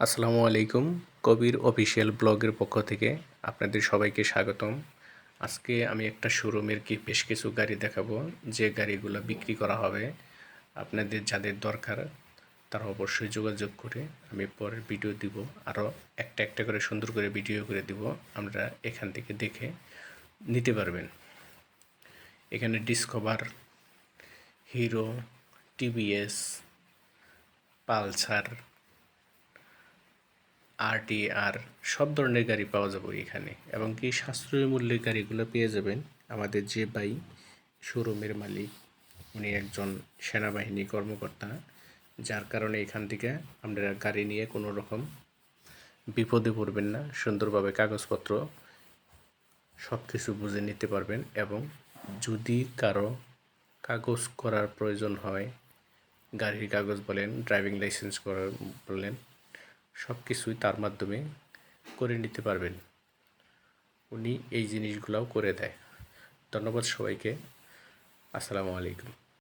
আসসালামু আলাইকুম। কবির অফিসিয়াল ব্লগের পক্ষ থেকে আপনাদের সবাইকে স্বাগতম। আজকে আমি একটা শোরুমের বেশ কিছু গাড়ি দেখাবো, যে গাড়িগুলো বিক্রি করা হবে। আপনাদের যাদের দরকার তারা অবশ্যই যোগাযোগ করে আমি পরের ভিডিও দিব, আরও একটা একটা করে সুন্দর করে ভিডিও করে দিব, আমরা এখান থেকে দেখে নিতে পারবেন। এখানে discover, hero, TVS, Pulsar, RTR সব ধরনের গাড়ি পাওয়া যাবে এখানে, এবং কি সাশ্রয়ী মূল্যের গাড়িগুলো পেয়ে যাবেন। আমাদের যে ভাই শোরুমের মালিক, উনি একজন সেনাবাহিনী কর্মকর্তা, যার কারণে এখান থেকে আপনারা গাড়ি নিয়ে কোনো রকম বিপদে পড়বেন না। সুন্দরভাবে কাগজপত্র সব কিছু বুঝে নিতে পারবেন, এবং যদি কারো কাগজ করার প্রয়োজন হয়, গাড়ির কাগজ বলেন, ড্রাইভিং লাইসেন্স করার বলেন, সব কিছুই তার মাধ্যমে করে নিতে পারবেন। উনি এই জিনিসগুলোও করে দেয়। ধন্যবাদ সবাইকে। আসসালামু আলাইকুম।